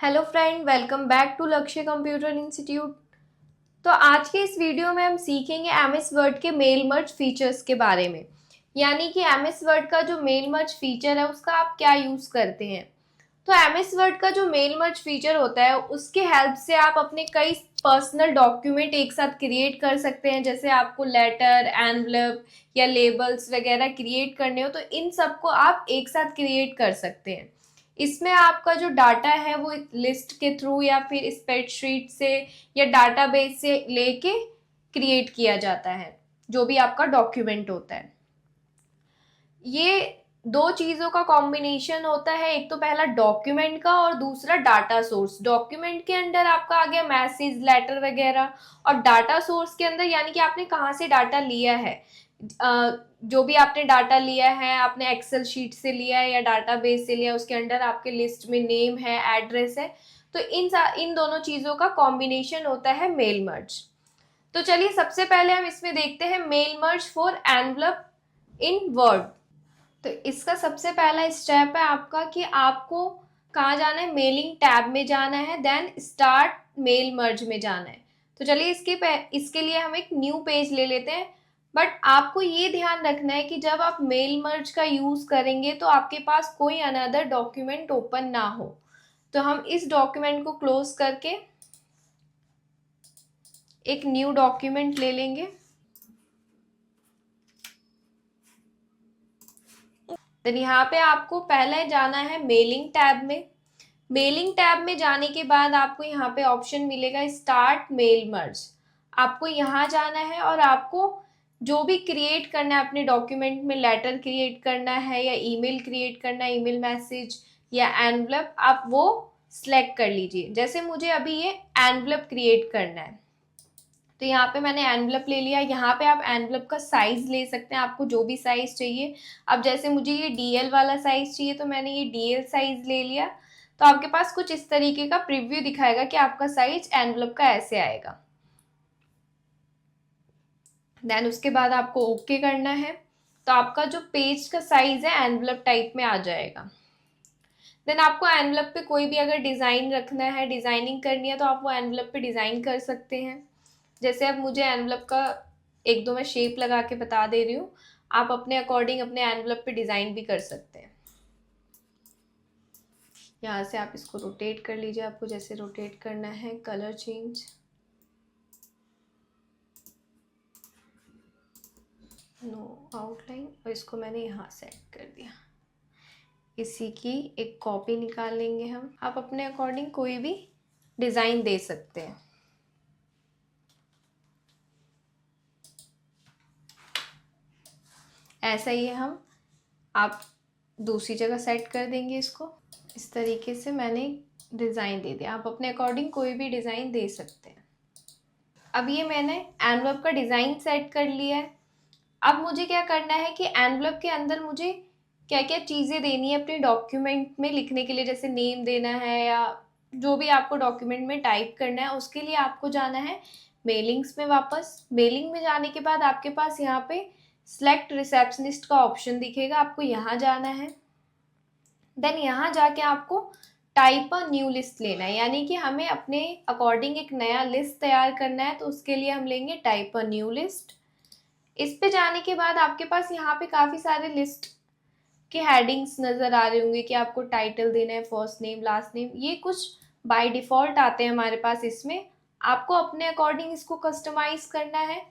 Hello friend, welcome back to Lakshya computer institute. तो आज के इस वीडियो में हम सीखेंगे एमएस वर्ड के मेल मर्ज फीचर्स के बारे में। यानी कि एमएस वर्ड का जो मेल मर्ज फीचर है उसका आप क्या यूज़ करते हैं। तो एमएस वर्ड का जो मेल मर्ज फीचर होता है उसके हेल्प से आप अपने कई पर्सनल डॉक्यूमेंट एक साथ क्रिएट कर सकते हैं। जैसे आपको लेटर, एनवलप या लेबल्स वगैरह क्रिएट करने हो तो इन सबको आप एक साथ क्रिएट कर सकते हैं। इसमें आपका जो डाटा है वो लिस्ट के थ्रू या फिर स्प्रेडशीट से या डाटाबेस से लेके क्रिएट किया जाता है, जो भी आपका डॉक्यूमेंट होता है। ये दो चीज़ों का कॉम्बिनेशन होता है, एक तो पहला डॉक्यूमेंट का और दूसरा डाटा सोर्स। डॉक्यूमेंट के अंदर आपका आ गया मैसेज, लेटर वगैरह, और डाटा सोर्स के अंदर यानी कि आपने कहाँ से डाटा लिया है। जो भी आपने डाटा लिया है, आपने एक्सेल शीट से लिया है या डाटाबेस से लिया है, उसके अंदर आपके लिस्ट में नेम है, एड्रेस है। तो इन दोनों चीज़ों का कॉम्बिनेशन होता है मेल मर्ज। तो चलिए सबसे पहले हम इसमें देखते हैं mail merge for envelope in word. तो इसका सबसे पहला स्टेप है आपका कि आपको कहाँ जाना है, मेलिंग टैब में जाना है, देन स्टार्ट मेल मर्ज में जाना है। तो चलिए इसके लिए हम एक न्यू पेज ले लेते हैं। बट आपको ये ध्यान रखना है कि जब आप मेल मर्ज का यूज़ करेंगे तो आपके पास कोई अनदर डॉक्यूमेंट ओपन ना हो। तो हम इस डॉक्यूमेंट को क्लोज करके एक न्यू डॉक्यूमेंट ले लेंगे। देन यहाँ पे आपको पहले जाना है मेलिंग टैब में। मेलिंग टैब में जाने के बाद आपको यहाँ पे ऑप्शन मिलेगा स्टार्ट मेल मर्ज। आपको यहाँ जाना है और आपको जो भी क्रिएट करना है अपने डॉक्यूमेंट में, लेटर क्रिएट करना है या ईमेल क्रिएट करना है, ईमेल मैसेज या एनवलप, आप वो सिलेक्ट कर लीजिए। जैसे मुझे अभी ये एनवलप क्रिएट करना है तो यहाँ पे मैंने एनवलप ले लिया। यहाँ पे आप एनवलप का साइज ले सकते हैं, आपको जो भी साइज चाहिए। अब जैसे मुझे ये डीएल वाला साइज चाहिए तो मैंने ये डीएल साइज ले लिया। तो आपके पास कुछ इस तरीके का प्रीव्यू दिखाएगा कि आपका साइज एनवलप का ऐसे आएगा। देन उसके बाद आपको ओके करना है तो आपका जो पेज का साइज है एनवलप टाइप में आ जाएगा। देन आपको एनवलप पे कोई भी अगर डिज़ाइन रखना है, डिज़ाइनिंग करनी है, तो आप वो एनवलप पे डिज़ाइन कर सकते हैं। जैसे अब मुझे एनवलप का एक दो मैं शेप लगा के बता दे रही हूँ, आप अपने अकॉर्डिंग अपने एनवलप पे डिज़ाइन भी कर सकते हैं। यहाँ से आप इसको रोटेट कर लीजिए, आपको जैसे रोटेट करना है। कलर चेंज, नो आउटलाइन, और इसको मैंने यहाँ सेट कर दिया। इसी की एक कॉपी निकाल लेंगे हम। आप अपने अकॉर्डिंग कोई भी डिज़ाइन दे सकते हैं। ऐसा ही हम आप दूसरी जगह सेट कर देंगे इसको। इस तरीके से मैंने डिज़ाइन दे दिया। आप अपने अकॉर्डिंग कोई भी डिज़ाइन दे सकते हैं। अब ये मैंने एनवलप का डिज़ाइन सेट कर लिया है। अब मुझे क्या करना है कि एनवलप के अंदर मुझे क्या क्या चीज़ें देनी है अपने डॉक्यूमेंट में लिखने के लिए। जैसे नेम देना है या जो भी आपको डॉक्यूमेंट में टाइप करना है, उसके लिए आपको जाना है मेलिंग्स में वापस। मेलिंग में जाने के बाद आपके पास यहाँ पे सिलेक्ट रिसेप्शनिस्ट का ऑप्शन दिखेगा, आपको यहाँ जाना है। देन यहाँ जाके आपको टाइप अ न्यू लिस्ट लेना है, यानी कि हमें अपने अकॉर्डिंग एक नया लिस्ट तैयार करना है। तो उसके लिए हम लेंगे टाइप अ न्यू लिस्ट। इस पे जाने के बाद आपके पास यहाँ पे काफ़ी सारे लिस्ट के हेडिंग्स नज़र आ रहे होंगे कि आपको टाइटल देना है, फर्स्ट नेम, लास्ट नेम। ये कुछ बाय डिफ़ॉल्ट आते हैं हमारे पास। इसमें आपको अपने अकॉर्डिंग इसको कस्टमाइज़ करना है।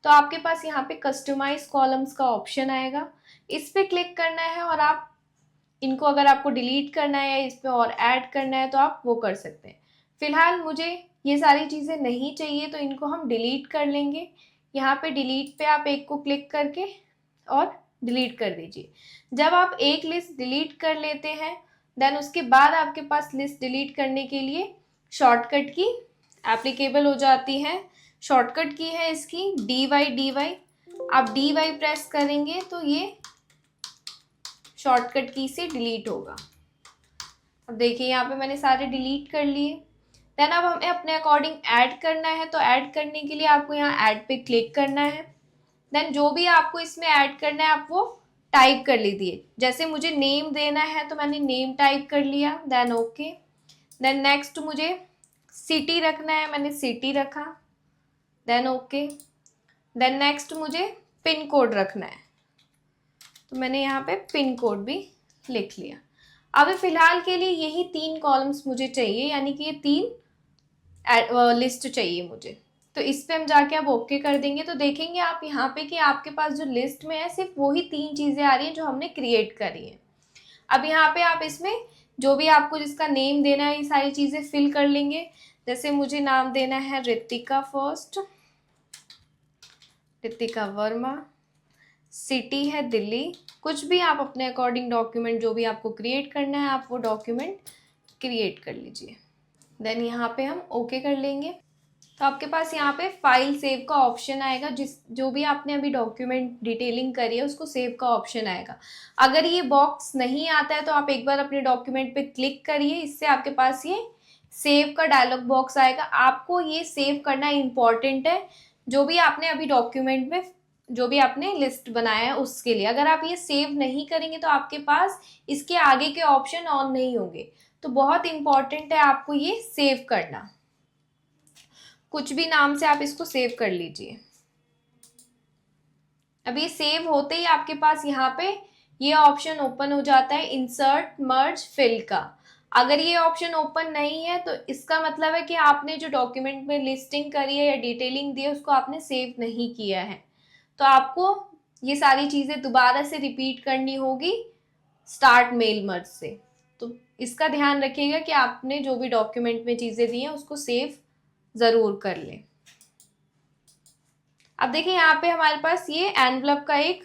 तो आपके पास यहाँ पे कस्टमाइज कॉलम्स का ऑप्शन आएगा, इस पे क्लिक करना है और आप इनको अगर आपको डिलीट करना है या इस पर और ऐड करना है तो आप वो कर सकते हैं। फिलहाल मुझे ये सारी चीज़ें नहीं चाहिए तो इनको हम डिलीट कर लेंगे। यहाँ पे डिलीट पे आप एक को क्लिक करके और डिलीट कर दीजिए। जब आप एक लिस्ट डिलीट कर लेते हैं देन उसके बाद आपके पास लिस्ट डिलीट करने के लिए शॉर्टकट की एप्लीकेबल हो जाती है। शॉर्टकट की है इसकी dy। आप dy प्रेस करेंगे तो ये शॉर्टकट की से डिलीट होगा। अब देखिए यहाँ पे मैंने सारे डिलीट कर लिए। देन अब हमें अपने अकॉर्डिंग ऐड करना है, तो ऐड करने के लिए आपको यहाँ ऐड पे क्लिक करना है। देन जो भी आपको इसमें ऐड करना है आप वो टाइप कर लीजिए। जैसे मुझे नेम देना है तो मैंने नेम टाइप कर लिया, देन ओके। देन नेक्स्ट मुझे सिटी रखना है, मैंने सिटी रखा, देन ओके। देन नेक्स्ट मुझे पिन कोड रखना है, तो मैंने यहाँ पे पिन कोड भी लिख लिया। अभी फिलहाल के लिए यही 3 कॉलम्स मुझे चाहिए, यानी कि ये 3 लिस्ट चाहिए मुझे। तो इस पे हम जाके अब ओके कर देंगे, तो देखेंगे आप यहाँ पे कि आपके पास जो लिस्ट में है सिर्फ वही 3 चीज़ें आ रही हैं जो हमने क्रिएट करी है। अब यहाँ पे आप इसमें जो भी आपको जिसका नेम देना है ये सारी चीज़ें फिल कर लेंगे। जैसे मुझे नाम देना है रितिका फर्स्ट, रितिका वर्मा, सिटी है दिल्ली। कुछ भी आप अपने अकॉर्डिंग डॉक्यूमेंट जो भी आपको क्रिएट करना है आप वो डॉक्यूमेंट क्रिएट कर लीजिए। देन यहाँ पे हम ओके कर लेंगे, तो आपके पास यहाँ पे फाइल सेव का ऑप्शन आएगा। जो भी आपने अभी डॉक्यूमेंट डिटेलिंग करी है उसको सेव का ऑप्शन आएगा। अगर ये बॉक्स नहीं आता है तो आप एक बार अपने डॉक्यूमेंट पे क्लिक करिए, इससे आपके पास ये सेव का डायलॉग बॉक्स आएगा। आपको ये सेव करना इम्पॉर्टेंट है, जो भी आपने अभी डॉक्यूमेंट में जो भी आपने लिस्ट बनाया है उसके लिए। अगर आप ये सेव नहीं करेंगे तो आपके पास इसके आगे के ऑप्शन ऑन नहीं होंगे, तो बहुत इंपॉर्टेंट है आपको ये सेव करना। कुछ भी नाम से आप इसको सेव कर लीजिए। अब ये सेव होते ही आपके पास यहाँ पे ये ऑप्शन ओपन हो जाता है इंसर्ट मर्ज फिल का। अगर ये ऑप्शन ओपन नहीं है तो इसका मतलब है कि आपने जो डॉक्यूमेंट में लिस्टिंग करी है या डिटेलिंग दी है उसको आपने सेव नहीं किया है। तो आपको ये सारी चीज़ें दोबारा से रिपीट करनी होगी स्टार्ट मेल मर्ज से। तो इसका ध्यान रखिएगा कि आपने जो भी डॉक्यूमेंट में चीज़ें दी हैं उसको सेव ज़रूर कर लें। अब देखिए यहाँ पे हमारे पास ये एनवलप का एक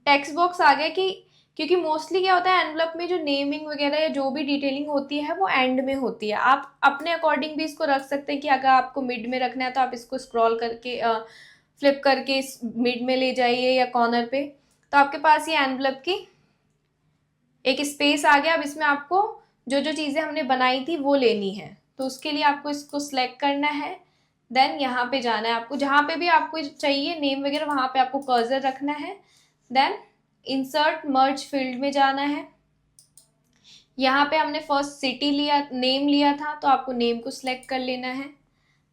टेक्स्ट बॉक्स आ गया, कि क्योंकि मोस्टली क्या होता है एनवलप में जो नेमिंग वगैरह या जो भी डिटेलिंग होती है वो एंड में होती है। आप अपने अकॉर्डिंग भी इसको रख सकते हैं कि अगर आपको मिड में रखना है तो आप इसको स्क्रॉल करके फ्लिप करके इस मिड में ले जाइए या कॉर्नर पे। तो आपके पास ये एनवलप की एक स्पेस आ गया। अब इसमें आपको जो जो चीज़ें हमने बनाई थी वो लेनी है, तो उसके लिए आपको इसको सिलेक्ट करना है। देन यहाँ पे जाना है आपको, जहाँ पे भी आपको चाहिए नेम वगैरह वहाँ पे आपको कर्सर रखना है। देन इंसर्ट मर्ज फील्ड में जाना है। यहाँ पे हमने फर्स्ट सिटी लिया, नेम लिया था, तो आपको नेम को सिलेक्ट कर लेना है।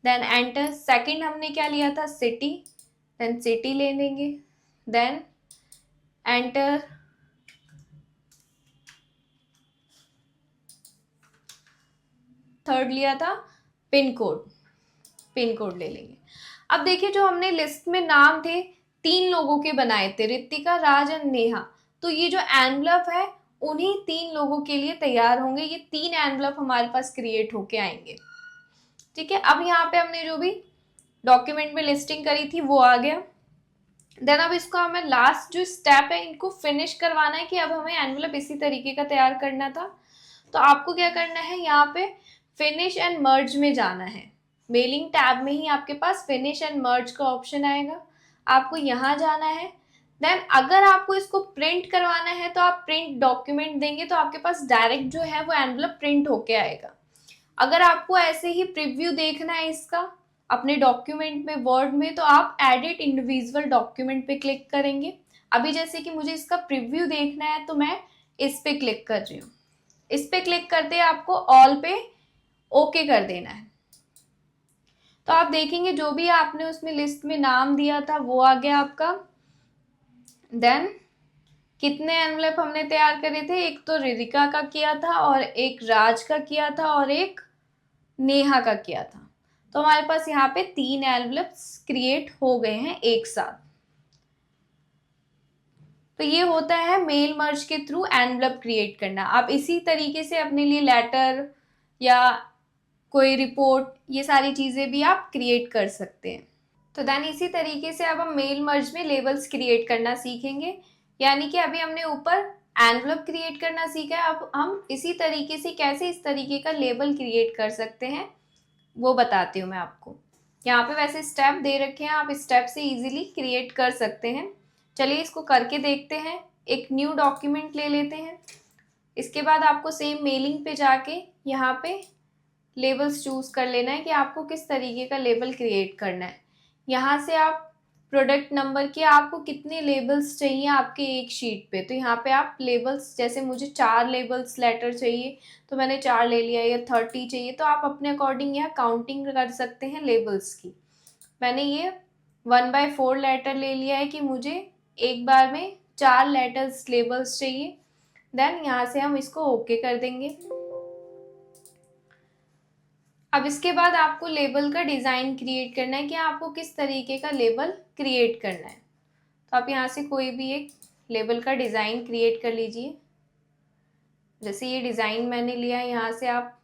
Then enter. सेकंड हमने क्या लिया था, सिटी, देन सिटी ले लेंगे। Then enter. थर्ड लिया था पिन कोड, पिन कोड ले लेंगे। अब देखिए जो हमने लिस्ट में नाम थे 3 लोगों के बनाए थे, रितिका, राज और नेहा। तो ये जो एनवलप है उन्हीं 3 लोगों के लिए तैयार होंगे। ये 3 एनवलप हमारे पास क्रिएट होके आएंगे। ठीक है, अब यहाँ पे हमने जो भी डॉक्यूमेंट में लिस्टिंग करी थी वो आ गया। देन अब इसको हमें लास्ट जो स्टेप है इनको फिनिश करवाना है, कि अब हमें एनवलप इसी तरीके का तैयार करना था। तो आपको क्या करना है, यहाँ पे फिनिश एंड मर्ज में जाना है। मेलिंग टैब में ही आपके पास फिनिश एंड मर्ज का ऑप्शन आएगा, आपको यहाँ जाना है। देन अगर आपको इसको प्रिंट करवाना है तो आप प्रिंट डॉक्यूमेंट देंगे तो आपके पास डायरेक्ट जो है वो एनवलप प्रिंट होके आएगा। अगर आपको ऐसे ही प्रीव्यू देखना है इसका अपने डॉक्यूमेंट में वर्ड में, तो आप एडिट इंडिविजुअल डॉक्यूमेंट पे क्लिक करेंगे। अभी जैसे कि मुझे इसका प्रीव्यू देखना है तो मैं इस पे क्लिक कर रही हूँ। इस पे क्लिक करते आपको ऑल पे ओके कर देना है। तो आप देखेंगे जो भी आपने उसमें लिस्ट में नाम दिया था वो आ गया आपका। देन कितने एनवलप हमने तैयार करे थे, एक तो रितिका का किया था और एक राज का किया था और एक नेहा का किया था। तो हमारे पास यहाँ पे 3 एनवलप्स क्रिएट हो गए हैं एक साथ। तो ये होता है मेल मर्ज के थ्रू एनवलप क्रिएट करना। आप इसी तरीके से अपने लिए लेटर या कोई रिपोर्ट ये सारी चीज़ें भी आप क्रिएट कर सकते हैं। तो देन इसी तरीके से अब हम मेल मर्ज में लेबल्स क्रिएट करना सीखेंगे। यानी कि अभी हमने ऊपर एनवलप क्रिएट करना सीखा है, अब हम इसी तरीके से कैसे इस तरीके का लेबल क्रिएट कर सकते हैं वो बताती हूँ मैं आपको। यहाँ पे वैसे स्टेप दे रखे हैं, आप स्टेप से इजीली क्रिएट कर सकते हैं। चलिए इसको करके देखते हैं। एक न्यू डॉक्यूमेंट ले लेते हैं। इसके बाद आपको सेम मेलिंग पे जाके यहाँ पे लेबल्स चूज कर लेना है कि आपको किस तरीके का लेबल क्रिएट करना है। यहाँ से आप प्रोडक्ट नंबर कि आपको कितने लेबल्स चाहिए आपके एक शीट पे। तो यहाँ पे आप लेबल्स, जैसे मुझे 4 लेबल्स लेटर चाहिए तो मैंने 4 ले लिया, या 30 चाहिए तो आप अपने अकॉर्डिंग यहाँ काउंटिंग कर सकते हैं लेबल्स की। मैंने ये 1/4 लेटर ले लिया है कि मुझे एक बार में 4 लेटर्स लेबल्स चाहिए। देन यहाँ से हम इसको ओके कर देंगे। अब इसके बाद आपको लेबल का डिज़ाइन क्रिएट करना है कि आपको किस तरीके का लेबल क्रिएट करना है। तो आप यहाँ से कोई भी एक लेबल का डिज़ाइन क्रिएट कर लीजिए। जैसे ये डिज़ाइन मैंने लिया है, यहाँ से आप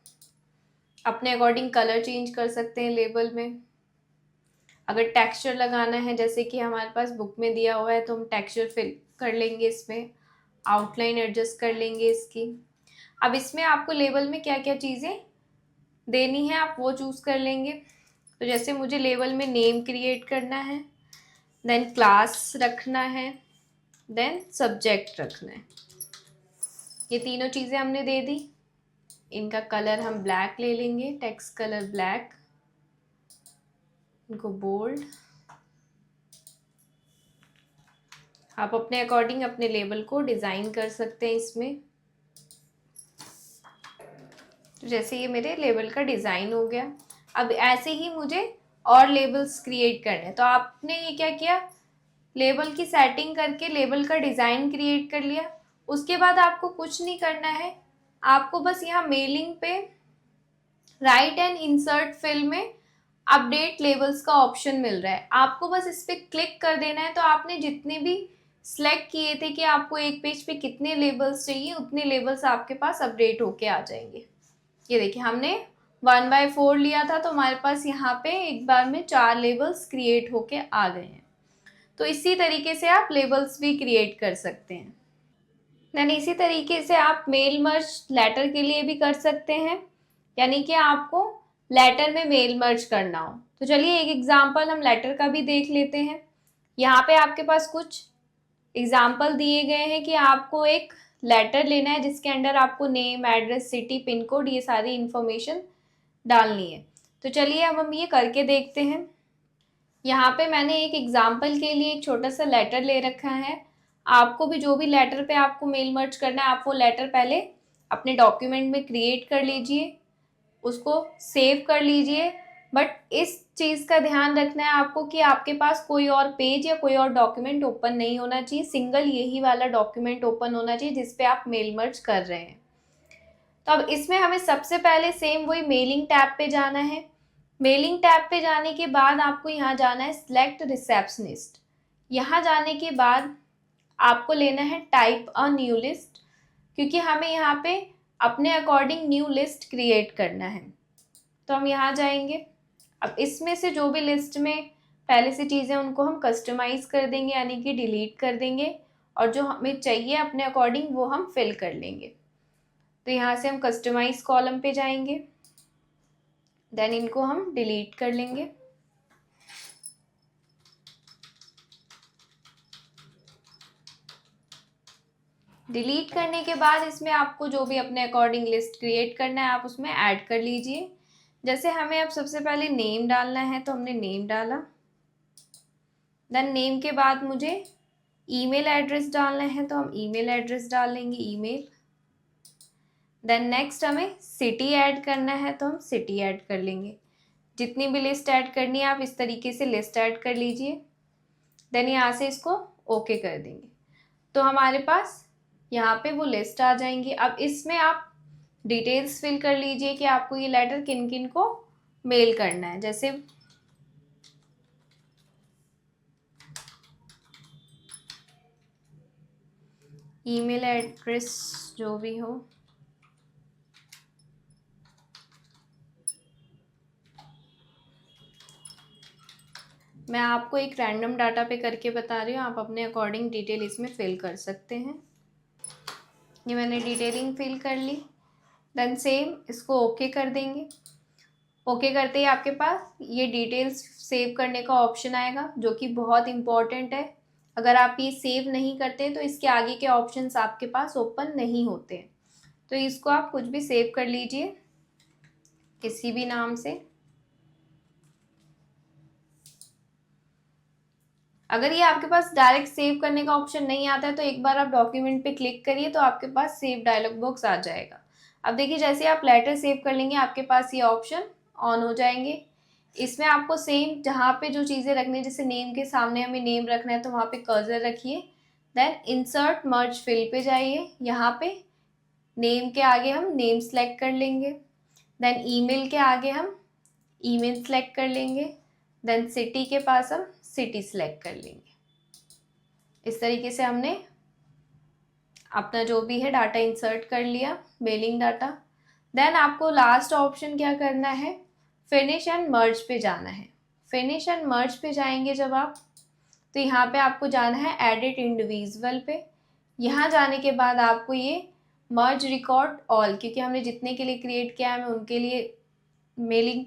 अपने अकॉर्डिंग कलर चेंज कर सकते हैं लेबल में। अगर टेक्सचर लगाना है, जैसे कि हमारे पास बुक में दिया हुआ है, तो हम टेक्सचर फिल कर लेंगे, इसमें आउटलाइन एडजस्ट कर लेंगे इसकी। अब इसमें आपको लेबल में क्या क्या चीज़ें देनी है आप वो चूज़ कर लेंगे। तो जैसे मुझे लेबल में नेम क्रिएट करना है, देन क्लास रखना है, देन सब्जेक्ट रखना है। ये तीनों चीज़ें हमने दे दी। इनका कलर हम ब्लैक ले लेंगे, टेक्स्ट कलर ब्लैक, इनको बोल्ड। आप अपने अकॉर्डिंग अपने लेबल को डिज़ाइन कर सकते हैं इसमें। तो जैसे ये मेरे लेबल का डिज़ाइन हो गया। अब ऐसे ही मुझे और लेबल्स क्रिएट करने हैं। तो आपने ये क्या किया, लेबल की सेटिंग करके लेबल का डिज़ाइन क्रिएट कर लिया। उसके बाद आपको कुछ नहीं करना है, आपको बस यहाँ मेलिंग पे राइट एंड इंसर्ट फिल में अपडेट लेबल्स का ऑप्शन मिल रहा है, आपको बस इस पर क्लिक कर देना है। तो आपने जितने भी सिलेक्ट किए थे कि आपको एक पेज पे कितने लेबल्स चाहिए, उतने लेबल्स आपके पास अपडेट होके आ जाएंगे। ये देखिए हमने 1/4 लिया था तो हमारे पास यहाँ पे एक बार में 4 लेबल्स क्रिएट होके आ गए हैं। तो इसी तरीके से आप लेबल्स भी क्रिएट कर सकते हैं। देन इसी तरीके से आप मेल मर्ज लेटर के लिए भी कर सकते हैं, यानी कि आपको लेटर में मेल मर्ज करना हो। तो चलिए एक एग्जांपल हम लेटर का भी देख लेते हैं। यहाँ पे आपके पास कुछ एग्जाम्पल दिए गए हैं कि आपको एक लेटर लेना है जिसके अंदर आपको name, address, city, pin code, ये सारी इंफॉर्मेशन डालनी है। तो चलिए अब हम ये करके देखते हैं। यहाँ पे मैंने एक एग्जाम्पल के लिए एक छोटा सा लेटर ले रखा है। आपको भी जो भी लेटर पे आपको मेल मर्ज करना है, आप वो लेटर पहले अपने डॉक्यूमेंट में क्रिएट कर लीजिए, उसको सेव कर लीजिए। बट इस चीज़ का ध्यान रखना है आपको कि आपके पास कोई और पेज या कोई और डॉक्यूमेंट ओपन नहीं होना चाहिए, सिंगल यही वाला डॉक्यूमेंट ओपन होना चाहिए जिस पे आप मेल मर्ज कर रहे हैं। तो अब इसमें हमें सबसे पहले सेम वही मेलिंग टैब पे जाना है। मेलिंग टैब पे जाने के बाद आपको यहाँ जाना है सिलेक्ट रिसेप्शनिस्ट। यहाँ जाने के बाद आपको लेना है टाइप अ न्यू लिस्ट, क्योंकि हमें यहाँ पे अपने अकॉर्डिंग न्यू लिस्ट क्रिएट करना है। तो हम यहाँ जाएंगे। अब इसमें से जो भी लिस्ट में पहले से चीज़ें उनको हम कस्टमाइज कर देंगे, यानी कि डिलीट कर देंगे, और जो हमें चाहिए अपने अकॉर्डिंग वो हम फिल कर लेंगे। तो यहाँ से हम कस्टमाइज कॉलम पे जाएंगे, देन इनको हम डिलीट कर लेंगे। डिलीट करने के बाद इसमें आपको जो भी अपने अकॉर्डिंग लिस्ट क्रिएट करना है आप उसमें ऐड कर लीजिए। जैसे हमें अब सबसे पहले नेम डालना है तो हमने नेम डाला। देन नेम के बाद मुझे ईमेल एड्रेस डालना है तो हम ईमेल एड्रेस डाल लेंगे, ईमेल। देन नेक्स्ट हमें सिटी ऐड करना है तो हम सिटी ऐड कर लेंगे। जितनी भी लिस्ट ऐड करनी है आप इस तरीके से लिस्ट ऐड कर लीजिए। देन यहाँ से इसको ओके कर देंगे तो हमारे पास यहाँ पे वो लिस्ट आ जाएंगी। अब इसमें आप डिटेल्स फिल कर लीजिए कि आपको ये लेटर किन किन को मेल करना है। जैसे ईमेल एड्रेस जो भी हो, मैं आपको एक रैंडम डाटा पे करके बता रही हूँ, आप अपने अकॉर्डिंग डिटेल इसमें फिल कर सकते हैं। ये मैंने डिटेलिंग फिल कर ली। देन सेम इसको ओके कर देंगे। ओके करते ही आपके पास ये डिटेल्स सेव करने का ऑप्शन आएगा जो कि बहुत इम्पॉर्टेंट है। अगर आप ये सेव नहीं करते तो इसके आगे के ऑप्शंस आपके पास ओपन नहीं होते। तो इसको आप कुछ भी सेव कर लीजिए किसी भी नाम से। अगर ये आपके पास डायरेक्ट सेव करने का ऑप्शन नहीं आता है तो एक बार आप डॉक्यूमेंट पे क्लिक करिए तो आपके पास सेव डायलॉग बॉक्स आ जाएगा। अब देखिए जैसे आप लेटर सेव कर लेंगे आपके पास ये ऑप्शन ऑन हो जाएंगे। इसमें आपको सेम जहाँ पे जो चीज़ें रखनी है, जैसे नेम के सामने हमें नेम रखना है तो वहाँ पे कर्सर रखिए, देन इंसर्ट मर्ज फिल पे जाइए, यहाँ पे नेम के आगे हम नेम सेलेक्ट कर लेंगे, देन ईमेल के आगे हम ईमेल सेलेक्ट कर लेंगे, देन सिटी के पास हम सिटी सेलेक्ट कर लेंगे। इस तरीके से हमने अपना जो भी है डाटा इंसर्ट कर लिया, मेलिंग डाटा। देन आपको लास्ट ऑप्शन क्या करना है, फिनिश एंड मर्ज पे जाना है। फिनिश एंड मर्ज पे जाएंगे जब आप, तो यहाँ पे आपको जाना है एडिट इंडिविजुअल पे। यहाँ जाने के बाद आपको ये मर्ज रिकॉर्ड ऑल, क्योंकि हमने जितने के लिए क्रिएट किया है हमें उनके लिए मेलिंग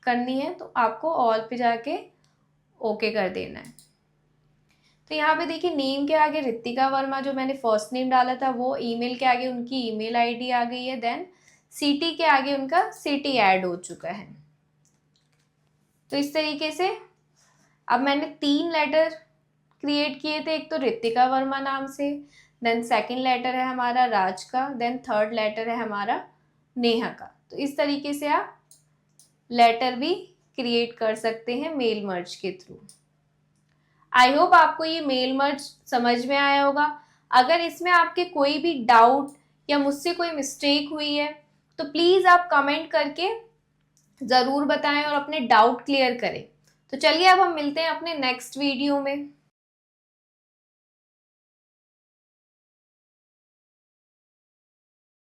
करनी है, तो आपको ऑल पे जाके ओके कर देना है। तो यहाँ पे देखिए नेम के आगे रितिका वर्मा जो मैंने फर्स्ट नेम डाला था वो, ईमेल के आगे उनकी ईमेल आईडी आ गई है, देन सिटी के आगे उनका सिटी ऐड हो चुका है। तो इस तरीके से अब मैंने 3 लेटर क्रिएट किए थे, एक तो रितिका वर्मा नाम से, देन सेकंड लेटर है हमारा राज का, देन थर्ड लेटर है हमारा नेहा का। तो इस तरीके से आप लेटर भी क्रिएट कर सकते हैं मेल मर्ज के थ्रू। आई होप आपको ये मेल मर्ज समझ में आया होगा। अगर इसमें आपके कोई भी डाउट या मुझसे कोई मिस्टेक हुई है तो प्लीज़ आप कमेंट करके ज़रूर बताएं और अपने डाउट क्लियर करें। तो चलिए अब हम मिलते हैं अपने नेक्स्ट वीडियो में।